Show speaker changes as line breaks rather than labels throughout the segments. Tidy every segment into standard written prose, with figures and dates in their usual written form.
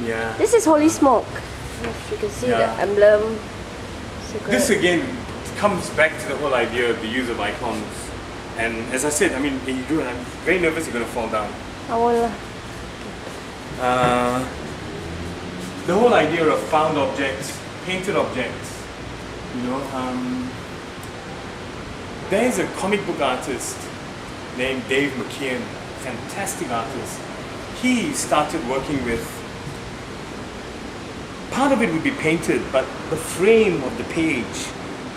Yeah.
This is holy smoke. If you can see the emblem.
This again comes back to the whole idea of the use of icons. And as I said, I mean, when you do it, I'm very nervous you're going to fall down.
I will.
The whole idea of found objects, painted objects, you know, there is a comic book artist named Dave McKeon, fantastic artist. He started working with, part of it would be painted, but the frame of the page,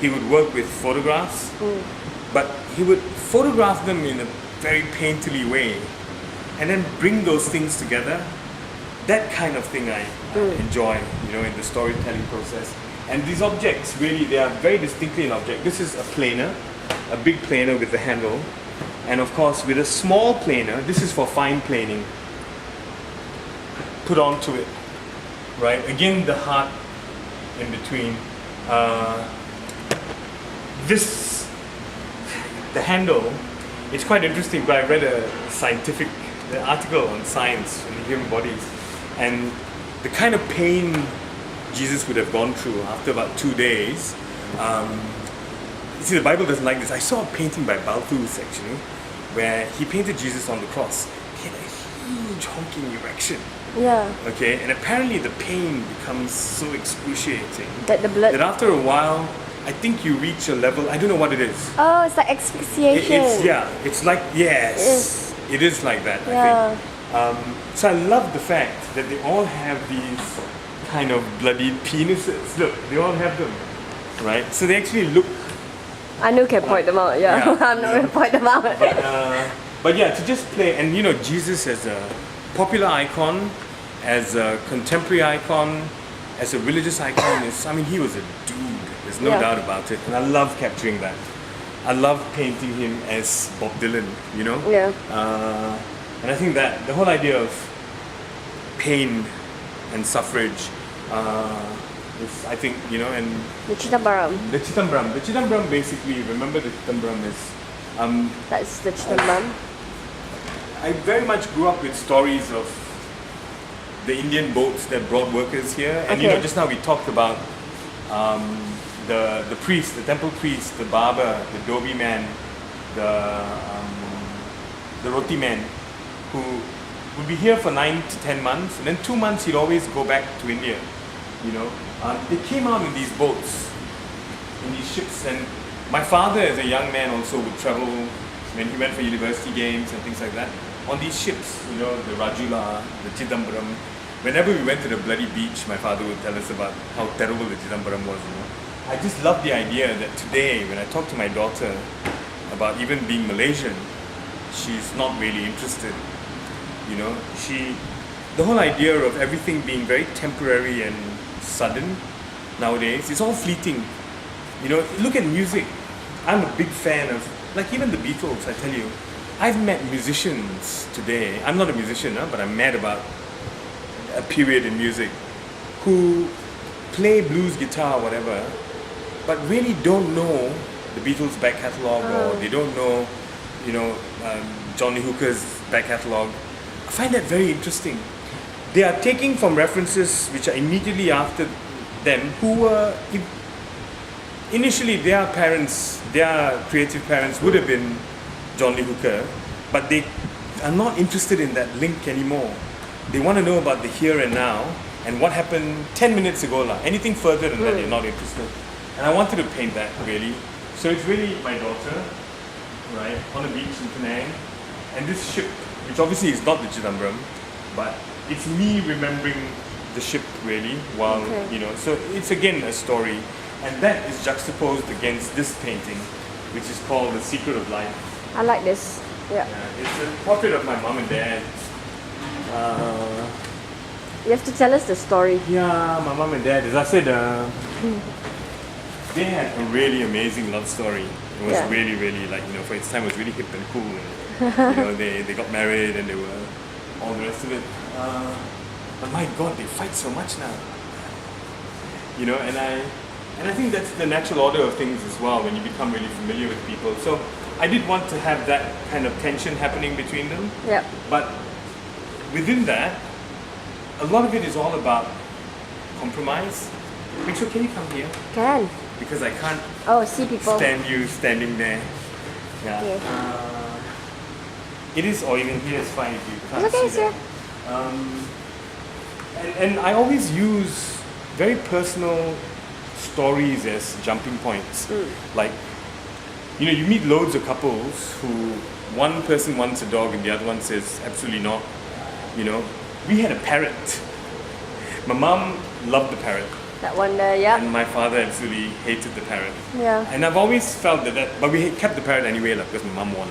he would work with photographs, but he would photograph them in a very painterly way and then bring those things together. That kind of thing I enjoy, you know, in the storytelling process. And these objects, really, they are very distinctly an object. This is a planer, a big planer with the handle. And of course, with a small planer, this is for fine planing, put onto it, right? Again, the heart in between. The handle, it's quite interesting, but I read a scientific article on science in the human bodies. And the kind of pain Jesus would have gone through after about 2 days. You see, the Bible doesn't like this. I saw a painting by Balthus actually, where he painted Jesus on the cross. He had a huge honking erection.
Yeah.
Okay, and apparently the pain becomes so excruciating
That the blood.
that after a while, I think you reach a level. I don't know what it is.
Oh, it's like asphyxiation.
It's like it is like that.
Yeah.
I think. So I love the fact that they all have these kind of bloody penises. Look, they all have them, right? So they actually look.
I know can point them out. Yeah, I'm not going to point them out.
But yeah, to just play, and you know, Jesus as a popular icon, as a contemporary icon, as a religious icon, he was a dude. There's no doubt about it, and I love capturing that. I love painting him as Bob Dylan, you know.
Yeah.
And I think that the whole idea of pain and suffrage is, I think, you know, and
The Chittambaram.
the Chittambaram basically, remember the Chittambaram is,
That's the Chittambaram.
I very much grew up with stories of the Indian boats that brought workers here, and you know, just now we talked about the priest, the temple priest, the barber, the dhobi man, the roti man, who would be here for 9 to 10 months, and then 2 months he'd always go back to India. You know, they came out in these boats, in these ships, and my father, as a young man, also would travel when he went for university games and things like that on these ships. You know, the Rajula, the Chidambaram. Whenever we went to the bloody beach, my father would tell us about how terrible the Chidambaram was. You know, I just love the idea that today, when I talk to my daughter about even being Malaysian, she's not really interested. You know, the whole idea of everything being very temporary and sudden nowadays, it's all fleeting. You know, look at music. I'm a big fan of, like even the Beatles, I tell you. I've met musicians today, I'm not a musician, but I'm mad about a period in music, who play blues guitar or whatever, but really don't know the Beatles' back catalogue, or they don't know, you know, Johnny Hooker's back catalogue. I find that very interesting. They are taking from references which are immediately after them, who were initially their parents, their creative parents would have been John Lee Hooker, but they are not interested in that link anymore. They want to know about the here and now and what happened 10 minutes ago. Anything further than that, they're not interested. And I wanted to paint that, really. So it's really my daughter, right, on a beach in Penang, and this ship, which obviously is not the Chidambaram, but it's me remembering the ship, really, while, you know, so it's again a story. And that is juxtaposed against this painting, which is called The Secret of Life.
I like this. Yeah.
It's a portrait of my mom and dad.
You have to tell us the story.
Yeah, my mom and dad, as I said, they had a really amazing love story. It was really, really, like, you know, for its time, it was really hip and cool. And, you know, they got married and they were all the rest of it. But my God, they fight so much now. You know, and I think that's the natural order of things as well when you become really familiar with people. So I did want to have that kind of tension happening between them.
Yeah.
But within that, a lot of it is all about compromise. Rachel, can you come here?
Can.
Because I can't
Oh, see people.
stand you standing there. Yeah.
Okay.
It is, or even here is fine if you can't
It's okay,
see that. And I always use very personal stories as jumping points. Like, you know, you meet loads of couples who one person wants a dog and the other one says absolutely not. You know, we had a parrot. My mom loved the parrot,
That one there, yeah.
and my father absolutely hated the parrot.
Yeah.
And I've always felt that, but we kept the parrot anyway, like, because my mom won.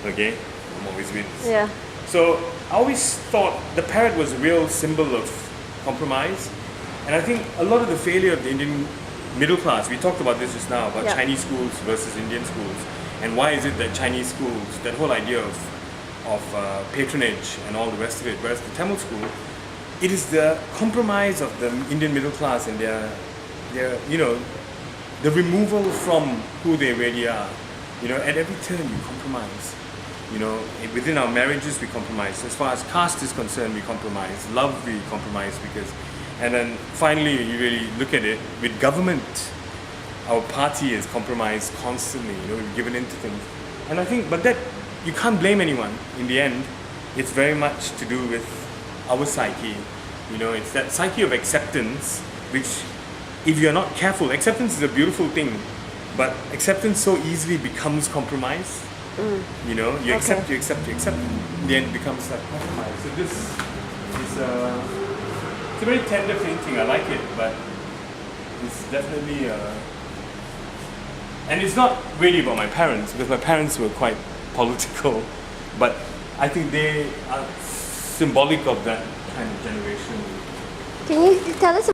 Okay, mom always wins.
Yeah.
So I always thought the parrot was a real symbol of compromise. And I think a lot of the failure of the Indian middle class, we talked about this just now, about
Yeah.
Chinese schools versus Indian schools. And why is it that Chinese schools, that whole idea of patronage and all the rest of it, whereas the Tamil school, it is the compromise of the Indian middle class and their you know, the removal from who they really are. You know, at every turn we compromise. You know, within our marriages we compromise. As far as caste is concerned, we compromise. Love, we compromise because, and then finally you really look at it with government. Our party is compromised constantly. You know, we've given in to things, and I think, but that you can't blame anyone. In the end, it's very much to do with our psyche. You know, it's that psyche of acceptance, which, if you're not careful, acceptance is a beautiful thing, but acceptance so easily becomes compromise. You know, you accept, you accept, you accept, in the end it becomes like compromise. So this is it's a very tender painting. I like it, but it's definitely and it's not really about my parents, because my parents were quite political, but I think they are symbolic of that kind of generation.
Can you tell us